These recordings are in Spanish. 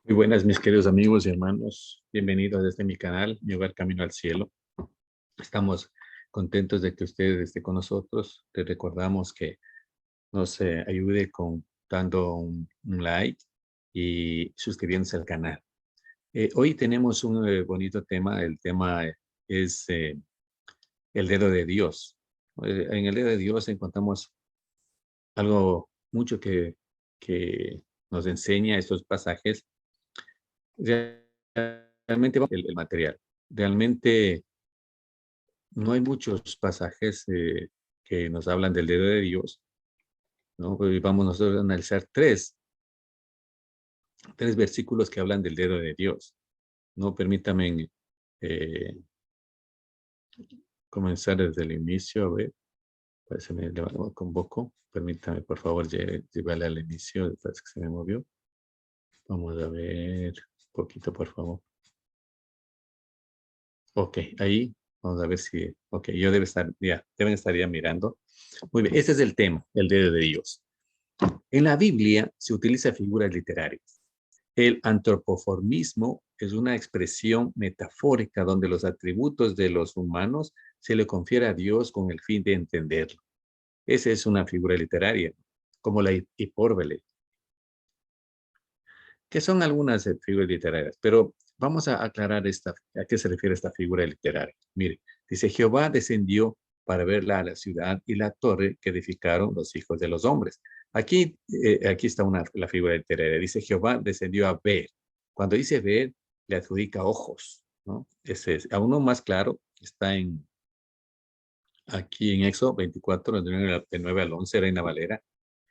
Muy buenas, mis queridos amigos y hermanos. Bienvenidos desde mi canal, Mi Hogar Camino al Cielo. Estamos contentos de que usted esté con nosotros. Te recordamos que nos ayude con dando un like y suscribiéndose al canal. Hoy tenemos un bonito tema. El tema es el dedo de Dios. En el dedo de Dios encontramos algo mucho que nos enseña estos pasajes. Realmente el material. Realmente no hay muchos pasajes que nos hablan del dedo de Dios, ¿no? Hoy vamos nosotros a analizar tres versículos que hablan del dedo de Dios, ¿no? Permítame eh, comenzar desde el inicio, a ver, parece que me convoco. Permítame, por favor, llevarle al inicio, parece que se me movió. Vamos a ver un poquito, por favor. Ok, ahí vamos a ver si, ok, yo deben estar ya mirando. Muy bien, ese es el tema, el dedo de Dios. En la Biblia se utiliza figuras literarias. El antropoformismo es una expresión metafórica donde los atributos de los humanos se le confiere a Dios con el fin de entenderlo. Esa es una figura literaria, como la hipérbole, que son algunas figuras literarias, pero vamos a aclarar a qué se refiere esta figura literaria. Mire, dice, Jehová descendió para ver la ciudad y la torre que edificaron los hijos de los hombres. Aquí está la figura literaria. Dice, Jehová descendió a ver. Cuando dice ver, le adjudica ojos, ¿no? Ese es, a uno más claro, está aquí en Éxodo 24, de 9 al 11, Reina Valera.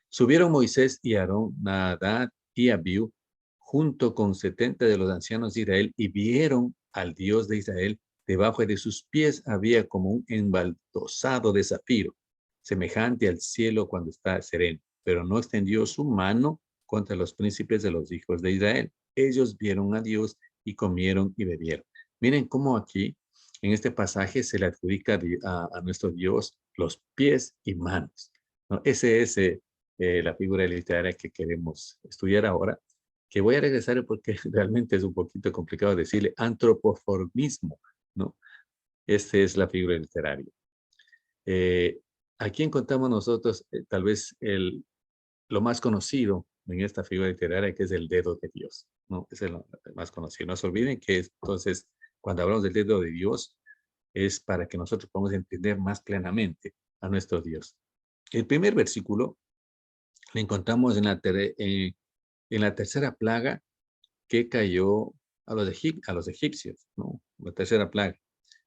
Subieron Moisés y Aarón, Nadab y Abiú, junto con 70 de los ancianos de Israel, y vieron al Dios de Israel. Debajo de sus pies había como un embaldosado de zafiro, semejante al cielo cuando está sereno, pero no extendió su mano contra los príncipes de los hijos de Israel. Ellos vieron a Dios y comieron y bebieron. Miren cómo aquí, en este pasaje, se le adjudica a nuestro Dios los pies y manos, ¿no? Ese es la figura literaria que queremos estudiar ahora, que voy a regresar porque realmente es un poquito complicado decirle antropoformismo, ¿no? Esta es la figura literaria. Eh, Aquí encontramos nosotros tal vez lo más conocido en esta figura literaria, que es el dedo de Dios, ¿no? Es el más conocido. No se olviden que entonces, cuando hablamos del dedo de Dios, es para que nosotros podamos entender más plenamente a nuestro Dios. El primer versículo lo encontramos en la tercera plaga que cayó a los egipcios, ¿no? La tercera plaga,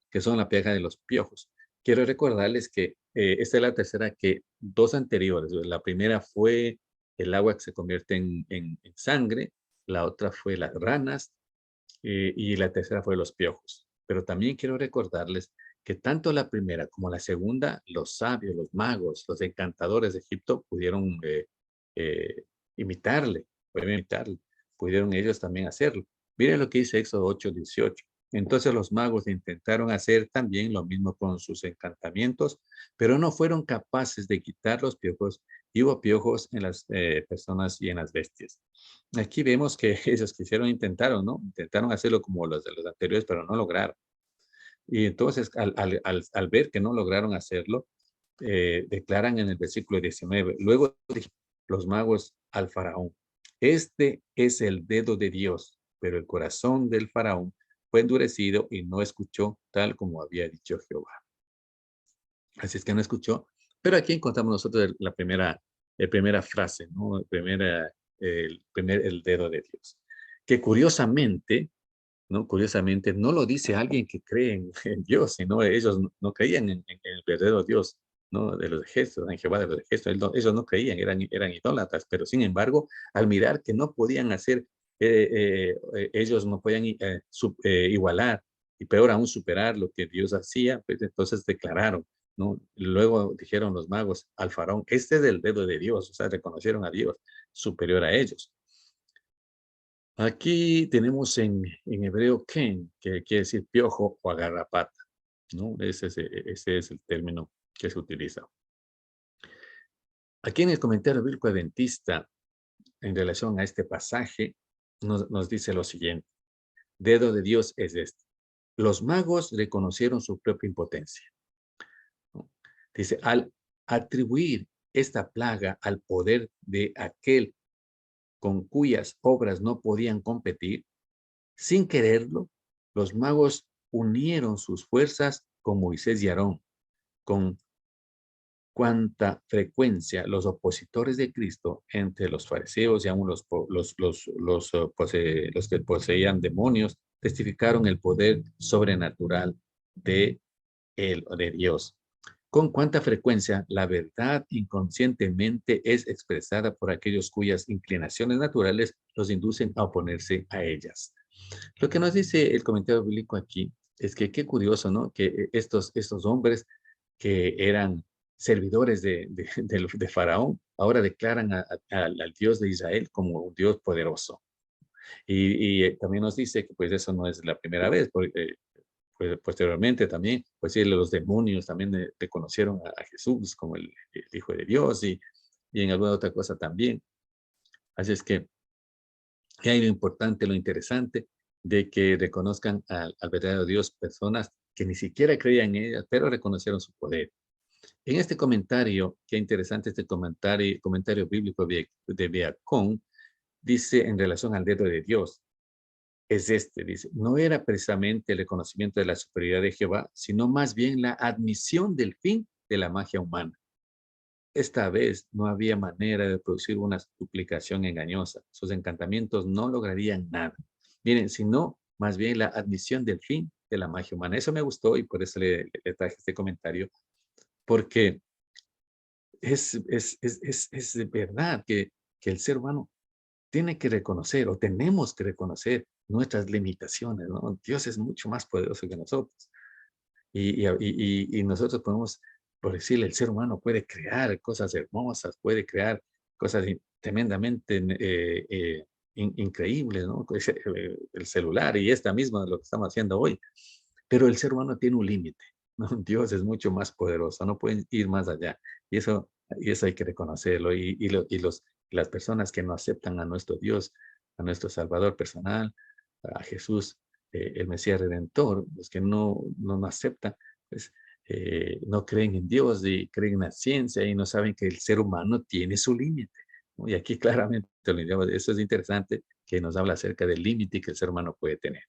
que son la plaga de los piojos. Quiero recordarles que esta es la tercera que dos anteriores. La primera fue el agua que se convierte en sangre, la otra fue las ranas y la tercera fue los piojos. Pero también quiero recordarles que tanto la primera como la segunda, los sabios, los magos, los encantadores de Egipto pudieron eh, imitarle, pudieron imitarle, pudieron ellos también hacerlo. Miren lo que dice Éxodo 8:18. Entonces los magos intentaron hacer también lo mismo con sus encantamientos, pero no fueron capaces de quitar los piojos y hubo piojos en las personas y en las bestias. Aquí vemos que ellos intentaron, ¿no? Intentaron hacerlo como los de los anteriores, pero no lograron. Y entonces, al ver que no lograron hacerlo, declaran en el versículo 19, luego los magos al faraón, este es el dedo de Dios, pero el corazón del faraón fue endurecido y no escuchó tal como había dicho Jehová. Así es que no escuchó. Pero aquí encontramos nosotros la primera frase, ¿no? El dedo de Dios. Que curiosamente, ¿no? Curiosamente, no lo dice alguien que cree en Dios, sino ellos no creían en el verdadero Dios, ¿no? De los ejércitos, en Jehová de los ejércitos. Ellos no creían, eran idólatras, pero sin embargo, al mirar que no podían hacer, ellos no podían igualar y peor aún superar lo que Dios hacía, pues entonces declararon, ¿no? Luego dijeron los magos al faraón, este es el dedo de Dios, o sea, reconocieron a Dios superior a ellos. Aquí tenemos en hebreo ken, que quiere decir piojo o garrapata, ¿no? Ese es el término que se utiliza. Aquí en el comentario bíblico adventista, en relación a este pasaje, nos dice lo siguiente. Dedo de Dios es este. Los magos reconocieron su propia impotencia, ¿no? Dice, al atribuir esta plaga al poder de aquel con cuyas obras no podían competir, sin quererlo, los magos unieron sus fuerzas con Moisés y Aarón, con cuánta frecuencia los opositores de Cristo entre los fariseos y aún los que poseían demonios testificaron el poder sobrenatural de él o de Dios. Con cuánta frecuencia la verdad inconscientemente es expresada por aquellos cuyas inclinaciones naturales los inducen a oponerse a ellas. Lo que nos dice el comentario bíblico aquí es que qué curioso, ¿no? Que estos hombres que eran servidores de Faraón, ahora declaran al Dios de Israel como un Dios poderoso. Y también nos dice que pues eso no es la primera vez, porque pues, posteriormente también, pues sí, los demonios también reconocieron a Jesús como el Hijo de Dios y en alguna otra cosa también. Así es que hay lo importante, lo interesante de que reconozcan al verdadero Dios personas que ni siquiera creían en ella, pero reconocieron su poder. En este comentario, qué interesante este comentario bíblico de Beacón, dice en relación al dedo de Dios, es este, dice, no era precisamente el reconocimiento de la superioridad de Jehová, sino más bien la admisión del fin de la magia humana. Esta vez no había manera de producir una duplicación engañosa. Sus encantamientos no lograrían nada. Miren, sino más bien la admisión del fin de la magia humana. Eso me gustó y por eso le traje este comentario, porque es de verdad que el ser humano tiene que reconocer o tenemos que reconocer nuestras limitaciones, ¿no? Dios es mucho más poderoso que nosotros. Y nosotros podemos, por decirle, el ser humano puede crear cosas hermosas, puede crear cosas tremendamente increíbles, ¿no? Pues, el celular y esta misma, lo que estamos haciendo hoy. Pero el ser humano tiene un límite, ¿no? Dios es mucho más poderoso, no pueden ir más allá. Y eso hay que reconocerlo. Las personas que no aceptan a nuestro Dios, a nuestro Salvador personal, a Jesús, el Mesías Redentor, los que no aceptan, pues no creen en Dios y creen en la ciencia y no saben que el ser humano tiene su límite, ¿no? Y aquí claramente eso es interesante, que nos habla acerca del límite que el ser humano puede tener.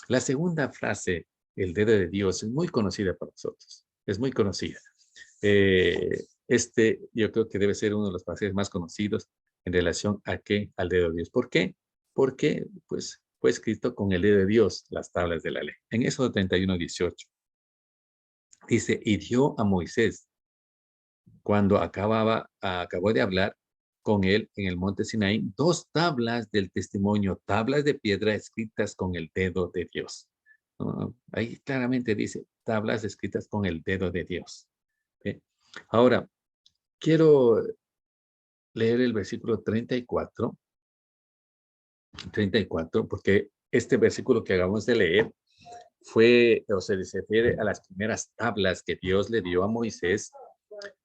La segunda frase, el dedo de Dios, es muy conocida para nosotros, es muy conocida. Yo creo que debe ser uno de los pasajes más conocidos en relación a qué, al dedo de Dios. ¿Por qué? Porque pues fue escrito con el dedo de Dios las tablas de la ley. En Éxodo 31:18 dice, y dio a Moisés cuando acabó de hablar con él en el monte Sinaí, dos tablas del testimonio, tablas de piedra escritas con el dedo de Dios. ¿No? Ahí claramente dice, tablas escritas con el dedo de Dios. ¿Sí? Ahora, quiero leer el versículo 34, porque este versículo que acabamos de leer se refiere a las primeras tablas que Dios le dio a Moisés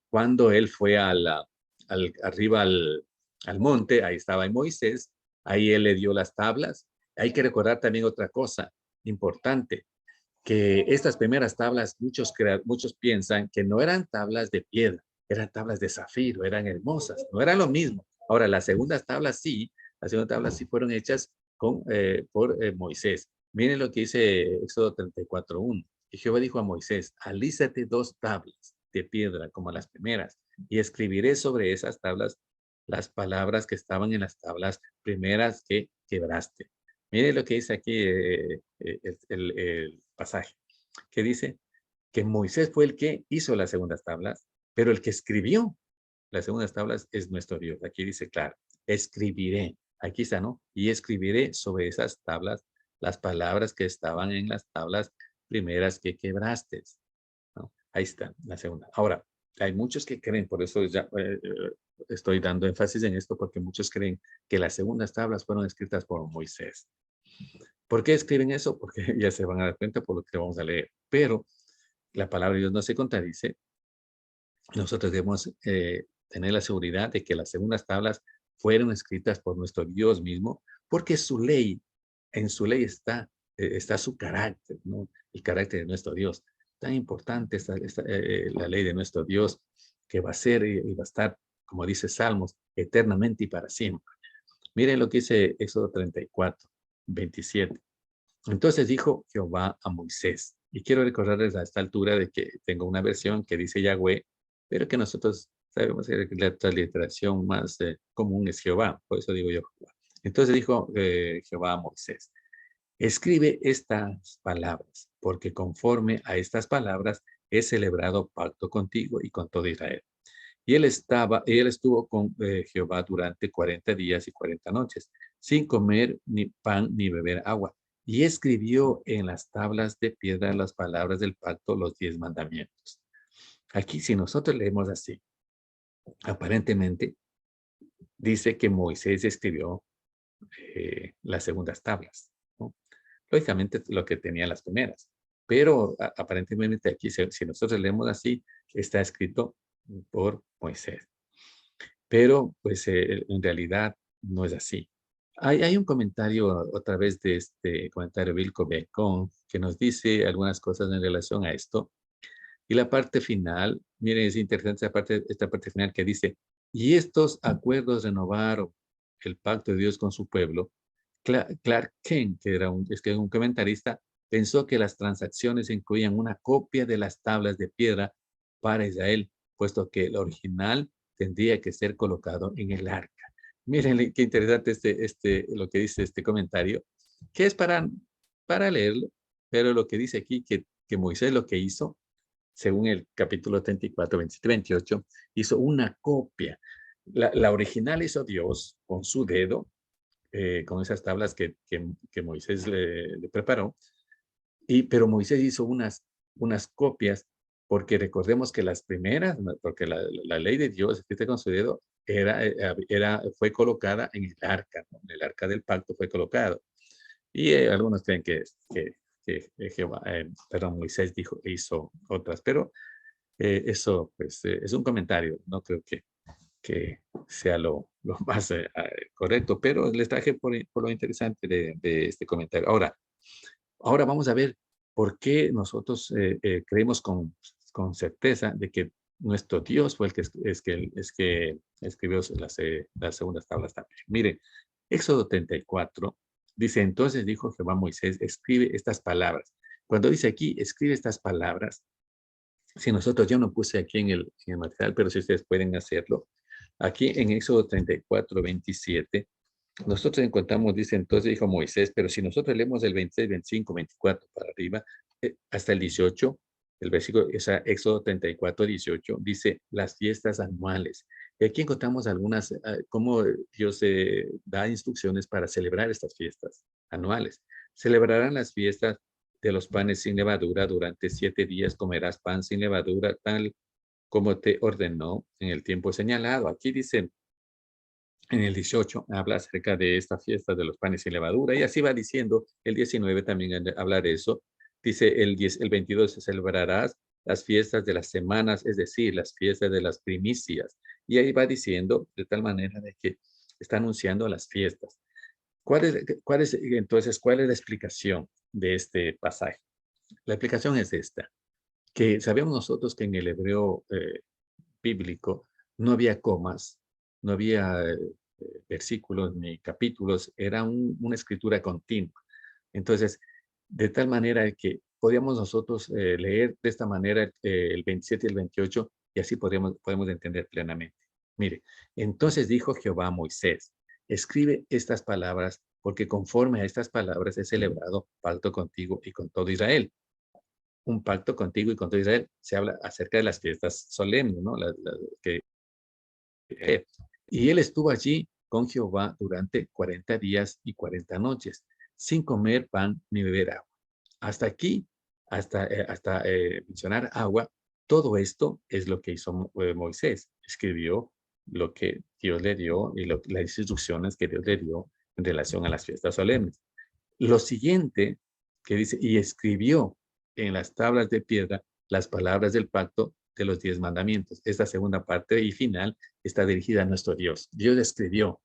cuando él fue arriba al monte. Ahí estaba Moisés, ahí él le dio las tablas. Hay que recordar también otra cosa importante, que estas primeras tablas, muchos piensan que no eran tablas de piedra, eran tablas de zafiro, eran hermosas, no eran lo mismo. Ahora, las segundas tablas sí fueron hechas por Moisés. Miren lo que dice Éxodo 34:1. Y Jehová dijo a Moisés, alízate dos tablas de piedra como las primeras, y escribiré sobre esas tablas las palabras que estaban en las tablas primeras que quebraste. Mire lo que dice aquí el pasaje, que dice que Moisés fue el que hizo las segundas tablas, pero el que escribió las segundas tablas es nuestro Dios. Aquí dice claro, escribiré, aquí está, ¿no? Y escribiré sobre esas tablas las palabras que estaban en las tablas primeras que quebraste, ¿no? Ahí está, la segunda. Ahora, hay muchos que creen, por eso ya estoy dando énfasis en esto, porque muchos creen que las segundas tablas fueron escritas por Moisés. ¿Por qué escriben eso? Porque ya se van a dar cuenta por lo que vamos a leer. Pero la palabra de Dios no se contradice. Nosotros debemos tener la seguridad de que las segundas tablas fueron escritas por nuestro Dios mismo, porque su ley, en su ley está su carácter, ¿no? El carácter de nuestro Dios. Tan importante la ley de nuestro Dios, que va a ser y va a estar, como dice Salmos, eternamente y para siempre. Miren lo que dice Éxodo 34, 27. Entonces dijo Jehová a Moisés, y quiero recordarles a esta altura de que tengo una versión que dice Yahweh, pero que nosotros sabemos que la transliteración más común es Jehová, por eso digo yo Jehová. Entonces dijo Jehová a Moisés, escribe estas palabras, porque conforme a estas palabras he celebrado pacto contigo y con todo Israel. Y él estuvo con Jehová durante 40 días y 40 noches, sin comer ni pan ni beber agua. Y escribió en las tablas de piedra las palabras del pacto, los 10 mandamientos. Aquí, si nosotros leemos así, aparentemente dice que Moisés escribió las segundas tablas, ¿no? Lógicamente, lo que tenía las primeras. Pero aparentemente aquí, si nosotros leemos así, está escrito por Moisés. Pero, pues, en realidad no es así. Hay un comentario otra vez de este comentario bíblico Bacon que nos dice algunas cosas en relación a esto. Y la parte final, miren, es interesante esta parte final que dice, y estos acuerdos renovaron el pacto de Dios con su pueblo. Clark Kent, que era un comentarista, pensó que las transacciones incluían una copia de las tablas de piedra para Israel, puesto que el original tendría que ser colocado en el arca. Miren qué interesante lo que dice este comentario, que es para leerlo, pero lo que dice aquí, que Moisés lo que hizo, según el capítulo 34, 27, 28, hizo una copia. La original hizo Dios con su dedo, con esas tablas que Moisés le preparó, pero Moisés hizo unas copias, porque recordemos que las primeras, porque la ley de Dios escrita con su dedo fue colocada en el arca, ¿no? En el arca del pacto fue colocado. Y algunos creen que Jehová, perdón, Moisés hizo otras, pero eso pues es un comentario, no creo que sea lo más correcto, pero les traje por lo interesante de este comentario. Ahora vamos a ver por qué nosotros creemos con certeza de que nuestro Dios fue el que escribió las segundas tablas también. Mire, Éxodo 34 dice, entonces dijo Jehová a Moisés, escribe estas palabras. Cuando dice aquí, escribe estas palabras, si nosotros, yo no puse aquí en el material, pero si ustedes pueden hacerlo, aquí en Éxodo 34, 27, nosotros encontramos, dice, entonces dijo Moisés, pero si nosotros leemos el 26, 25, 24 para arriba, hasta el 18, el versículo, Éxodo 34, 18, dice las fiestas anuales. Y aquí encontramos algunas, cómo Dios da instrucciones para celebrar estas fiestas anuales. Celebrarán las fiestas de los panes sin levadura durante 7 días, comerás pan sin levadura, tal como te ordenó en el tiempo señalado. Aquí dice, en el 18 habla acerca de esta fiesta de los panes sin levadura y así va diciendo, el 19 también habla de eso. Dice el 22 se celebrarás las fiestas de las semanas, es decir, las fiestas de las primicias. Y ahí va diciendo de tal manera de que está anunciando las fiestas. ¿Cuál es la explicación de este pasaje? La explicación es esta, que sabemos nosotros que en el hebreo bíblico no había comas, no había versículos ni capítulos, era una escritura continua. Entonces, de tal manera que podíamos nosotros leer de esta manera el 27 y el 28 y así podemos entender plenamente. Mire, entonces dijo Jehová a Moisés, escribe estas palabras porque conforme a estas palabras he celebrado pacto contigo y con todo Israel. Un pacto contigo y con todo Israel. Se habla acerca de las fiestas solemnes, ¿no? Eh, y él estuvo allí con Jehová durante 40 días y 40 noches, sin comer pan ni beber agua. Hasta aquí, hasta mencionar agua, todo esto es lo que hizo Moisés. Escribió lo que Dios le dio y las instrucciones que Dios le dio en relación a las fiestas solemnes. Lo siguiente que dice, y escribió en las tablas de piedra las palabras del pacto de los 10 mandamientos. Esta segunda parte y final está dirigida a nuestro Dios. Dios escribió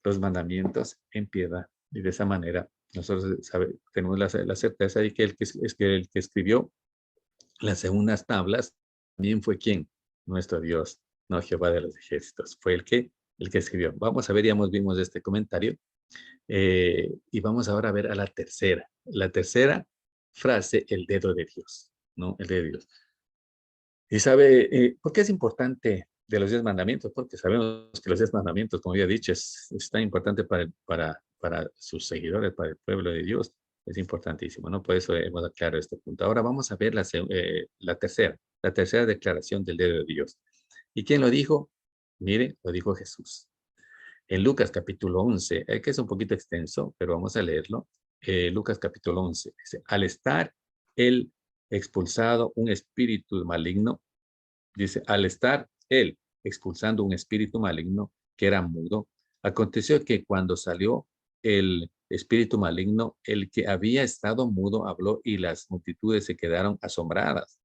los mandamientos en piedad. Y de esa manera nosotros tenemos la certeza de que el que escribió las segundas tablas también fue ¿quién? Nuestro Dios, no Jehová de los ejércitos. Fue el que escribió. Vamos a ver, ya vimos este comentario. Y vamos ahora a ver a la tercera. La tercera frase, el dedo de Dios, ¿no? El dedo de Dios. Y sabe, ¿por qué es importante de los 10 mandamientos? Porque sabemos que los 10 mandamientos, como ya he dicho, es tan importante para sus seguidores, para el pueblo de Dios. Es importantísimo, ¿no? Por eso hemos aclarado este punto. Ahora vamos a ver la tercera declaración del dedo de Dios. ¿Y quién lo dijo? Mire, lo dijo Jesús. En Lucas capítulo 11, que es un poquito extenso, pero vamos a leerlo. Lucas capítulo 11, dice, al estar él expulsado un espíritu maligno, dice, al estar él expulsando un espíritu maligno que era mudo, aconteció que cuando salió el espíritu maligno, el que había estado mudo habló y las multitudes se quedaron asombradas.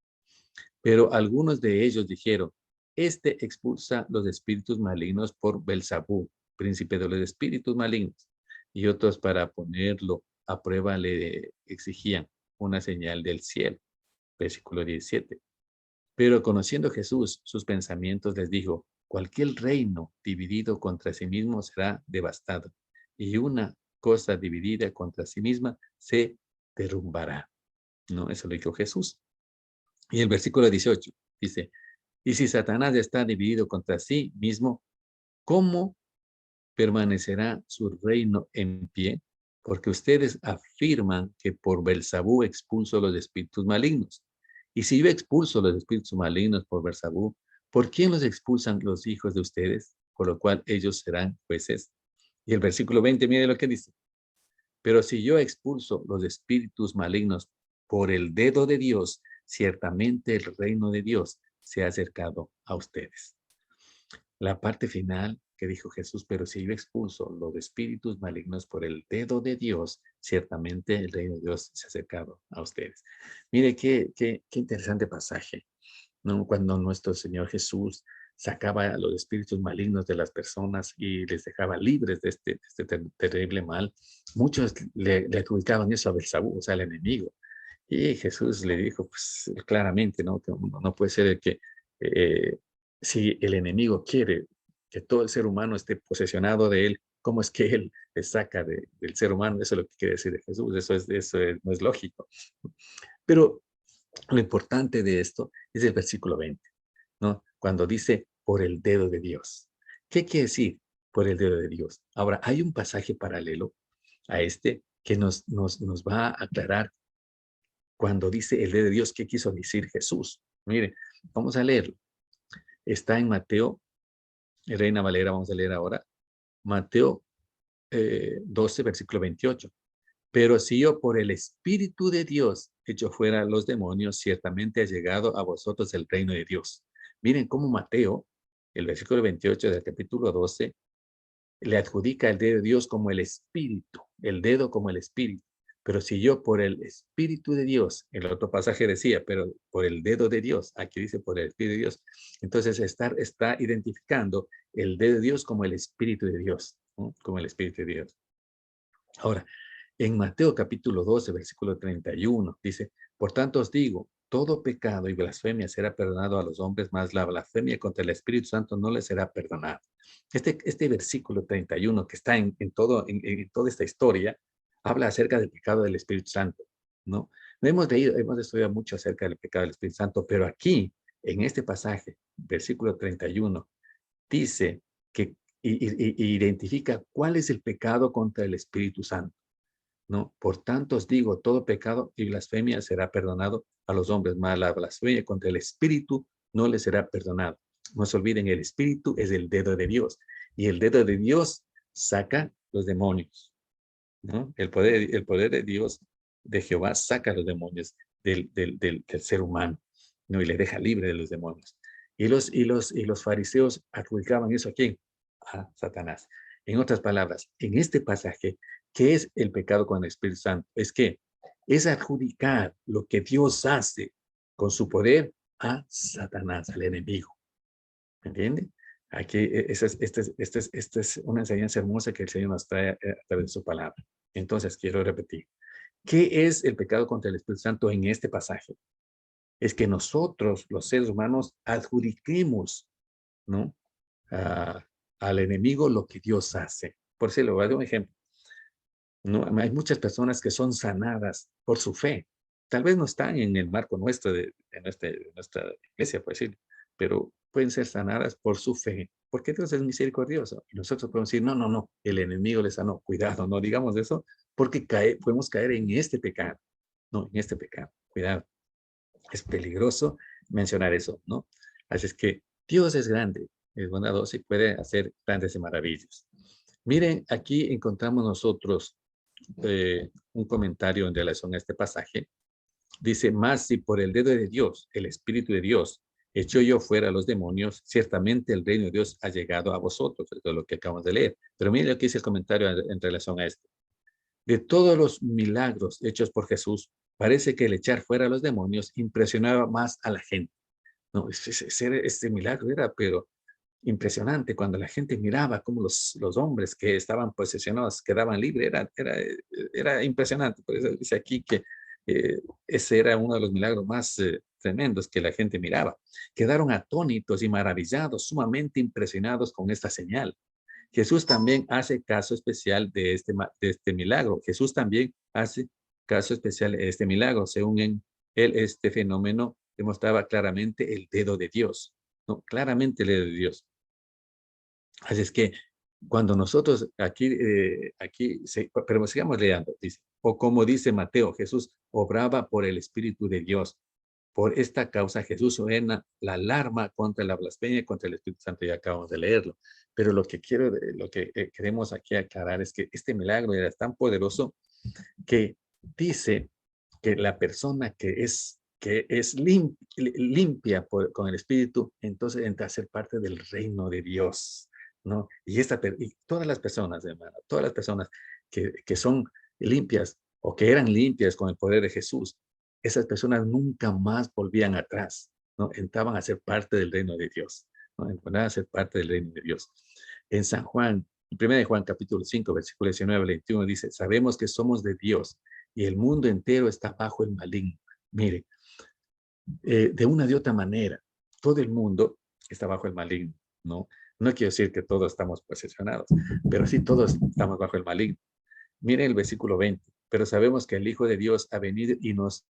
Pero algunos de ellos dijeron, este expulsa los espíritus malignos por Belzabú, príncipe de los espíritus malignos. Y otros para ponerlo a prueba le exigían una señal del cielo. Versículo 17. Pero conociendo Jesús sus pensamientos, les dijo, cualquier reino dividido contra sí mismo será devastado, y una cosa dividida contra sí misma se derrumbará. ¿No? Eso lo dijo Jesús. Y el versículo 18 dice, y si Satanás está dividido contra sí mismo, ¿cómo permanecerá su reino en pie? Porque ustedes afirman que por Belzabú expulso los espíritus malignos. Y si yo expulso los espíritus malignos por Belzabú, ¿por quién los expulsan los hijos de ustedes? Por lo cual ellos serán jueces. Y el versículo 20, mire lo que dice. Pero si yo expulso los espíritus malignos por el dedo de Dios, ciertamente el reino de Dios se ha acercado a ustedes. La parte final que dijo Jesús, pero si yo expulso los espíritus malignos por el dedo de Dios, ciertamente el reino de Dios se ha acercado a ustedes. Mire qué interesante pasaje, ¿no? Cuando nuestro Señor Jesús sacaba a los espíritus malignos de las personas y les dejaba libres de este terrible mal, muchos le adjudicaban eso a Belzabú, o sea, al enemigo. Y Jesús le dijo, pues claramente, ¿no? Que no puede ser que eh, si el enemigo quiere que todo el ser humano esté posesionado de él, ¿cómo es que él le saca del ser humano? Eso es lo que quiere decir de Jesús, no es lógico. Pero lo importante de esto es el versículo 20, ¿no? Cuando dice por el dedo de Dios. ¿Qué quiere decir por el dedo de Dios? Ahora, hay un pasaje paralelo a este que nos va a aclarar cuando dice el dedo de Dios, ¿qué quiso decir Jesús? Mire, vamos a leerlo. Está en Mateo, Reina Valera, vamos a leer ahora. Mateo 12, versículo 28. Pero si yo por el Espíritu de Dios echo fuera los demonios, ciertamente ha llegado a vosotros el reino de Dios. Miren cómo Mateo, el versículo 28 del capítulo 12, le adjudica el dedo de Dios como el Espíritu, el dedo como el Espíritu. Pero si yo por el Espíritu de Dios, el otro pasaje decía, pero por el dedo de Dios, aquí dice por el Espíritu de Dios, entonces está identificando el dedo de Dios como el Espíritu de Dios, ¿no? Como el Espíritu de Dios. Ahora, en Mateo capítulo 12, versículo 31, dice, por tanto os digo, todo pecado y blasfemia será perdonado a los hombres, mas la blasfemia contra el Espíritu Santo no les será perdonada. Este versículo 31 que está en toda esta historia, habla acerca del pecado del Espíritu Santo, ¿no? Hemos estudiado mucho acerca del pecado del Espíritu Santo, pero aquí, en este pasaje, versículo 31, dice que identifica cuál es el pecado contra el Espíritu Santo, ¿no? Por tanto os digo, todo pecado y blasfemia será perdonado a los hombres, mas la blasfemia contra el Espíritu no les será perdonado. No se olviden, el Espíritu es el dedo de Dios y el dedo de Dios saca los demonios, ¿no? El poder de Dios, de Jehová, saca los demonios del ser humano, ¿no? Y le deja libre de los demonios. Y los fariseos adjudicaban eso a ¿quién? A Satanás. En otras palabras, en este pasaje, ¿qué es el pecado con el Espíritu Santo? Es adjudicar lo que Dios hace con su poder a Satanás, al enemigo. ¿Me entiende? Aquí, esta es una enseñanza hermosa que el Señor nos trae a través de su palabra. Entonces, quiero repetir. ¿Qué es el pecado contra el Espíritu Santo en este pasaje? Es que nosotros, los seres humanos, adjudiquemos, ¿no? a- al enemigo lo que Dios hace. Por si le voy a dar un ejemplo. No, hay muchas personas que son sanadas por su fe. Tal vez no están en el marco nuestro de nuestra iglesia, por decir, pero pueden ser sanadas por su fe, porque Dios es misericordioso. Y nosotros podemos decir, no, no, no, el enemigo le sanó. Cuidado, no digamos eso, porque podemos caer en este pecado. No, en este pecado. Cuidado. Es peligroso mencionar eso, ¿no? Así es que Dios es grande, es bondadoso y puede hacer grandes maravillas. Miren, aquí encontramos nosotros un comentario en relación a este pasaje. Dice, más si por el dedo de Dios, el Espíritu de Dios, echó yo fuera a los demonios, ciertamente el reino de Dios ha llegado a vosotros. Esto es lo que acabamos de leer. Pero miren lo que dice el comentario en relación a esto. De todos los milagros hechos por Jesús, parece que el echar fuera a los demonios impresionaba más a la gente. No, este milagro era, pero impresionante cuando la gente miraba cómo los hombres que estaban posesionados quedaban libres, era impresionante. Por eso dice aquí que ese era uno de los milagros más tremendos que la gente miraba. Quedaron atónitos y maravillados, sumamente impresionados con esta señal. Jesús también hace caso especial de este milagro. Jesús también hace caso especial de este milagro. Según él, este fenómeno demostraba claramente el dedo de Dios, ¿no? Claramente el dedo de Dios. Así es que cuando nosotros pero sigamos leyendo, dice, o como dice Mateo, Jesús obraba por el Espíritu de Dios. Por esta causa Jesús suena la alarma contra la blasfemia y contra el Espíritu Santo, ya acabamos de leerlo. Pero lo que queremos aquí aclarar es que este milagro era tan poderoso que dice que la persona que es limpia con el Espíritu, entonces entra a ser parte del reino de Dios, ¿no? Y todas las personas, hermano, todas las personas que son limpias o que eran limpias con el poder de Jesús, esas personas nunca más volvían atrás, ¿no? Entraban a ser parte del reino de Dios, ¿no? Entraban a ser parte del reino de Dios. En San Juan, en 1 de Juan capítulo 5, versículo 19 al 21 dice, sabemos que somos de Dios y el mundo entero está bajo el maligno. Mire, de una de otra manera, todo el mundo está bajo el maligno, ¿no? No quiero decir que todos estamos posesionados, pero sí todos estamos bajo el maligno. Mire el versículo 20, pero sabemos que el Hijo de Dios ha venido y nos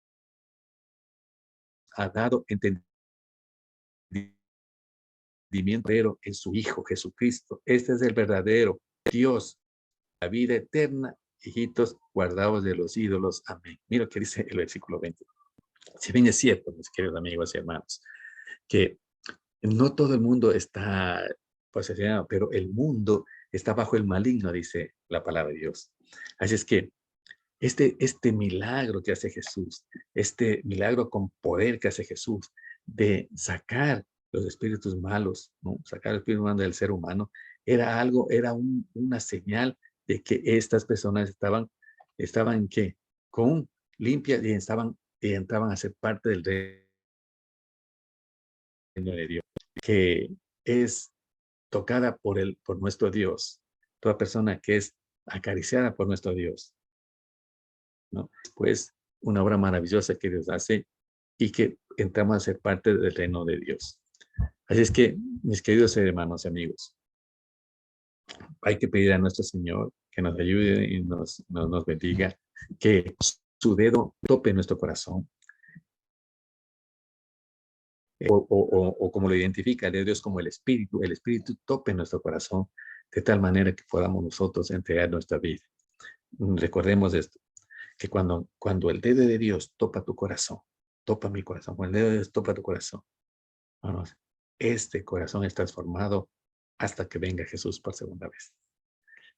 ha dado entendimiento pero en su Hijo Jesucristo. Este es el verdadero Dios, la vida eterna, hijitos guardados de los ídolos. Amén. Mira lo que dice el versículo 20. Si bien es cierto, mis queridos amigos y hermanos, que no todo el mundo está posesionado, pero el mundo está bajo el maligno, dice la palabra de Dios. Así es que este milagro que hace Jesús, este milagro con poder que hace Jesús de sacar los espíritus malos, ¿no? Sacar el espíritu malo del ser humano, una señal de que estas personas estaban ¿qué? Con limpias y entraban a ser parte del reino de Dios, que es tocada por nuestro Dios, toda persona que es acariciada por nuestro Dios, ¿no? Pues una obra maravillosa que Dios hace y que entramos a ser parte del reino de Dios. Así es que, mis queridos hermanos y amigos, hay que pedir a nuestro Señor que nos ayude y nos bendiga, que su dedo tope nuestro corazón, o como lo identifica el de Dios como el Espíritu tope nuestro corazón, de tal manera que podamos nosotros entregar nuestra vida. Recordemos esto, que cuando el dedo de Dios topa tu corazón, topa mi corazón, cuando el dedo de Dios topa tu corazón, hermanos, este corazón es transformado hasta que venga Jesús por segunda vez.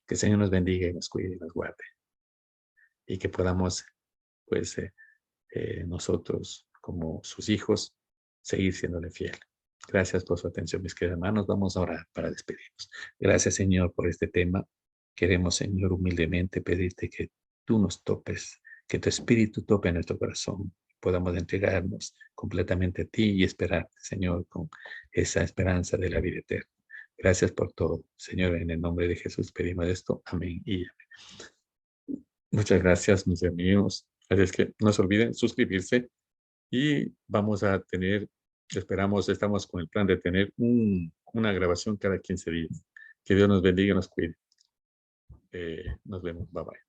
Que el Señor nos bendiga y nos cuide y nos guarde. Y que podamos, pues, nosotros, como sus hijos, seguir siéndole fiel. Gracias por su atención, mis queridos hermanos. Vamos a orar para despedirnos. Gracias, Señor, por este tema. Queremos, Señor, humildemente pedirte que tú nos topes, que tu espíritu tope nuestro corazón, podamos entregarnos completamente a ti y esperarte, Señor, con esa esperanza de la vida eterna. Gracias por todo. Señor, en el nombre de Jesús pedimos esto. Amén y muchas gracias, mis amigos. Así es que no se olviden suscribirse y vamos a tener, esperamos, estamos con el plan de tener una grabación cada 15 días. Que Dios nos bendiga y nos cuide. Nos vemos. Bye bye.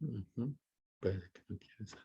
Ujú. Puede que no quieras.